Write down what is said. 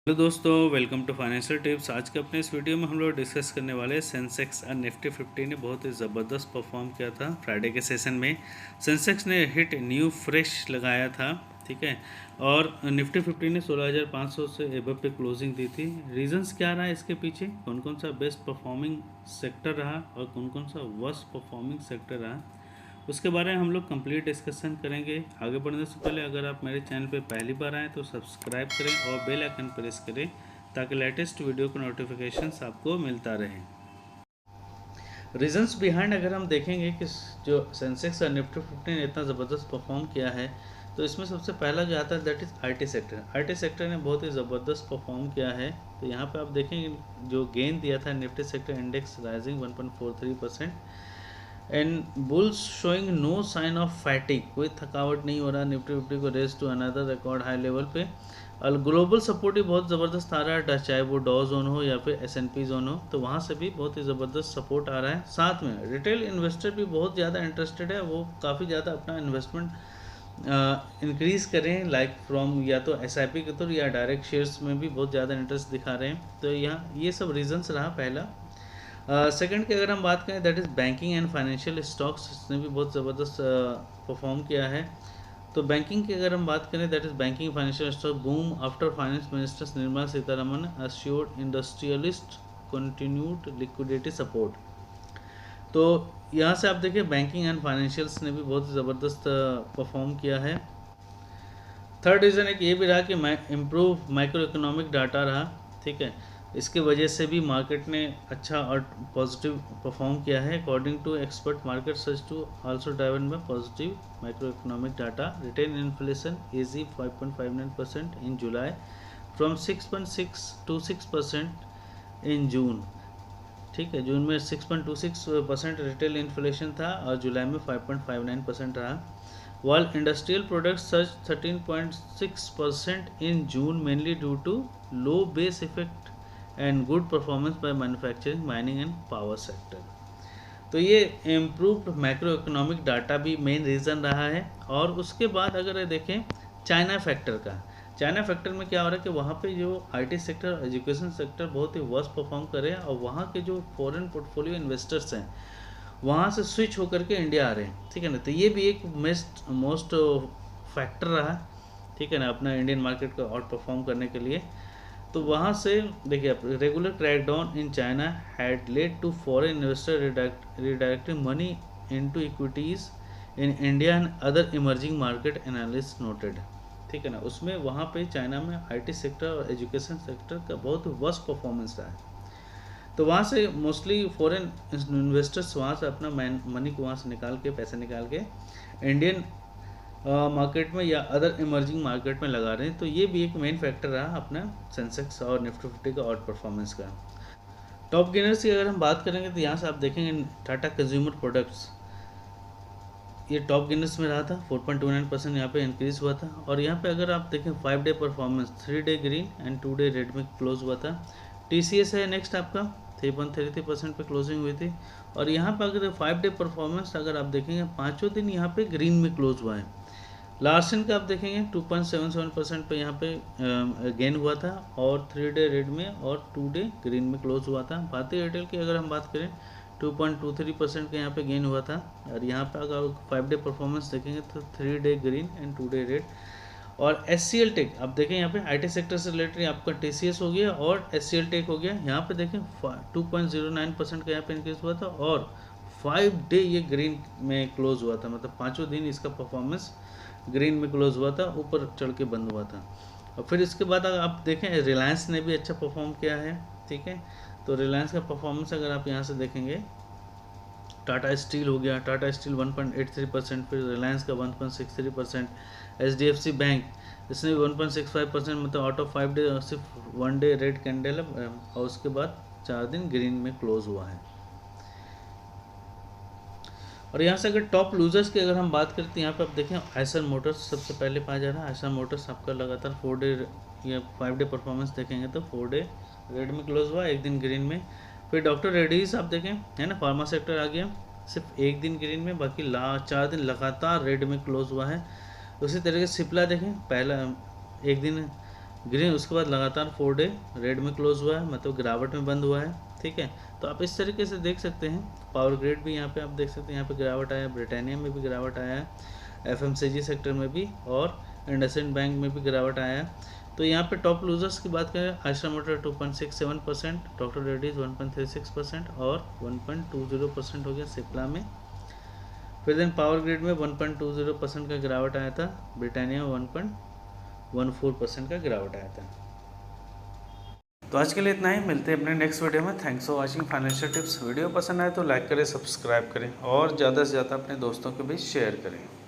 Hello दोस्तों, welcome to financial tips. आज के अपने इस वीडियो में हम लोग डिस्कस करने वाले हैं सेंसेक्स और निफ्टी 50 ने बहुत ही ज़बरदस्त परफॉर्म किया था। फ्राइडे के सेशन में सेंसेक्स ने हिट न्यू फ्रेश लगाया था, ठीक है, और निफ्टी 50 ने 16,500 से एबव पे क्लोजिंग दी थी। रीजंस क्या रहा है इसके पीछे, कौन कौन सा बेस्ट परफॉर्मिंग सेक्टर रहा और कौन कौन सा वर्स्ट परफॉर्मिंग सेक्टर रहा, उसके बारे में हम लोग कंप्लीट डिस्कशन करेंगे। आगे बढ़ने से पहले अगर आप मेरे चैनल पे पहली बार आएँ तो सब्सक्राइब करें और बेल आइकन प्रेस करें ताकि लेटेस्ट वीडियो का नोटिफिकेशंस आपको मिलता रहे। रीजंस बिहाइंड अगर हम देखेंगे कि जो सेंसेक्स और निफ्टी 50 ने इतना ज़बरदस्त परफॉर्म किया है, तो इसमें सबसे पहला जो आता है that is IT sector. IT sector ने बहुत ही ज़बरदस्त परफॉर्म किया है। तो यहाँ पे आप देखेंगे जो गेन दिया था Nifty sector index rising 1.43% and bulls showing no sign of fatigue, कोई थकावट नहीं हो रहा। निफ्टी 50 को race to another record high level पे। और ग्लोबल सपोर्ट भी बहुत ज़बरदस्त आ रहा है, चाहे वो डॉ जोन हो या फिर S&P जोन हो, तो वहाँ से भी बहुत ही ज़बरदस्त सपोर्ट आ रहा है। साथ में रिटेल इन्वेस्टर भी बहुत ज़्यादा इंटरेस्टेड है, वो काफ़ी ज़्यादा अपना इन्वेस्टमेंट इंक्रीज़ करें, लाइक फ्रॉम या तो SIP के थ्रू या डायरेक्ट शेयर्स में भी बहुत ज़्यादा इंटरेस्ट दिखा रहे हैं। तो यहाँ ये सब रीजंस रहा पहला। सेकंड की अगर हम बात करें that is banking and financial stocks, इसने भी बहुत ज़बरदस्त परफॉर्म किया है। तो बैंकिंग की अगर हम बात करें that is banking financial stock boom after finance minister Nirmala Sitharaman assured industrialist continued liquidity support. तो यहाँ से आप देखिए बैंकिंग एंड फाइनेंशियल्स ने भी बहुत ज़बरदस्त परफॉर्म किया है। थर्ड रीज़न एक ये भी रहा कि इम्प्रूव माइक्रो इकोनॉमिक डाटा रहा, ठीक है, इसके वजह से भी मार्केट ने अच्छा और पॉजिटिव परफॉर्म किया है। According to expert market search too also driven by positive micro economic data. Retail inflation easy 5.59% in July from 6.626% in June, ठीक है, जून में 6.26% रिटेल इन्फ्लेशन था और जुलाई में 5.59% रहा। While industrial products surged 13.6% in June, mainly due to low base effect and good performance by manufacturing, mining and power sector. तो ये improved macro economic data भी मेन रीज़न रहा है। और उसके बाद अगर देखें चाइना फैक्टर का, चाइना फैक्टर में क्या हो रहा है कि वहाँ पे जो IT सेक्टर और एजुकेशन सेक्टर बहुत ही वर्स्ट परफॉर्म कर रहे हैं और वहाँ के जो फॉरेन पोर्टफोलियो इन्वेस्टर्स हैं वहाँ से स्विच होकर के इंडिया आ रहे हैं, ठीक है ना। तो ये भी एक मोस्ट फैक्टर रहा, ठीक है ना, अपना इंडियन मार्केट को आउट परफॉर्म करने के लिए। तो वहाँ से देखिए आप regular crackdown in China had led to foreign investor redirecting money into equities in India and other emerging market analyst noted, ठीक है ना। उसमें वहाँ पे चाइना में IT सेक्टर और एजुकेशन सेक्टर का बहुत वर्स्ट परफॉर्मेंस रहा है। तो वहाँ से मोस्टली फॉरेन इन्वेस्टर्स वहाँ से अपना मनी को वहाँ से निकाल के, पैसे निकाल के इंडियन मार्केट में या अदर इमर्जिंग मार्केट में लगा रहे हैं। तो ये भी एक मेन फैक्टर रहा अपना सेंसेक्स और निफ्टी 50 का आउट परफॉर्मेंस का। टॉप गेनर्स की अगर हम बात करेंगे तो यहाँ से आप देखेंगे टाटा कंज्यूमर प्रोडक्ट्स, ये टॉप गेनर्स में रहा था, 4.29% यहाँ पे इंक्रीज हुआ था। और यहाँ पे अगर आप देखें 5 day performance 3 day green and 2 day red में क्लोज हुआ था। TCS है नेक्स्ट आपका 3.33% पे क्लोजिंग हुई थी। और यहाँ पर अगर 5 डे परफॉर्मेंस अगर आप देखेंगे पाँचों दिन यहाँ पे ग्रीन में क्लोज हुआ है। लार्सन का आप देखेंगे 2.77% पे यहाँ पे गेन हुआ था और 3 डे रेड में और 2 डे ग्रीन में क्लोज हुआ था। भारतीय एयरटेल की अगर हम बात करें 2.23% का यहाँ पे गेन हुआ था। और यहाँ पे अगर 5 डे परफॉर्मेंस देखेंगे तो 3 day green and 2 day red. और SCL टेक आप देखें यहाँ पे IT सेक्टर से रिलेटेड आपका TCS हो गया और SCL टेक हो गया। यहाँ पे देखें 2.09% का यहाँ पे इंक्रीज हुआ था और 5 डे ये ग्रीन में क्लोज हुआ था, मतलब पाँचों दिन इसका परफॉर्मेंस ग्रीन में क्लोज हुआ था, ऊपर चढ़ के बंद हुआ था। और फिर इसके बाद अगर आप देखें रिलायंस ने भी अच्छा परफॉर्म किया है, ठीक है। तो रिलायंस का परफॉर्मेंस अगर आप यहाँ से देखेंगे, टाटा स्टील हो गया, टाटा स्टील 1.83%, फिर रिलायंस का 1.63%, HDFC बैंक इसने भी 1.65%, मतलब आउट ऑफ 5 डे सिर्फ 1 डे रेड कैंडल है और उसके बाद 4 दिन ग्रीन में क्लोज हुआ है। और यहाँ से अगर टॉप लूजर्स की अगर हम बात करते हैं, यहाँ पे आप देखें आइसर मोटर्स सबसे पहले पाया जा रहा है। आइसर मोटर्स आपका लगातार 4 डे या 5 डे परफॉर्मेंस देखेंगे तो 4 डे रेड में क्लोज हुआ, एक दिन ग्रीन में। फिर डॉक्टर रेड्डीज आप देखें, है ना, फार्मा सेक्टर आ गया, सिर्फ एक दिन ग्रीन में, बाकी 4 दिन लगातार रेड में क्लोज हुआ है। उसी तरीके से सिप्ला देखें, पहला एक दिन ग्रीन, उसके बाद लगातार 4 डे रेड में क्लोज हुआ है, मतलब गिरावट में बंद हुआ है। ठीक है, तो आप इस तरीके से देख सकते हैं। पावर ग्रिड भी यहाँ पे आप देख सकते हैं, यहाँ पे गिरावट आया है, ब्रिटानिया में भी गिरावट आया है, एफएमसीजी सेक्टर में भी, और इंडसइंड बैंक में भी गिरावट आया है। तो यहाँ पे टॉप लूजर्स की बात करें, आयशर मोटर 2.67%, डॉक्टर रेड्डीज 1.36% और 1.20% हो गया सिप्ला में। फिर दिन पावर ग्रिड में 1.20% का गिरावट आया था, ब्रिटानिया 1.14% का गिरावट आया था। तो आज के लिए इतना ही, मिलते हैं अपने नेक्स्ट वीडियो में। Thanks for watching financial tips. Video पसंद आए तो लाइक करें, सब्सक्राइब करें और ज़्यादा से ज़्यादा अपने दोस्तों के बीच शेयर करें।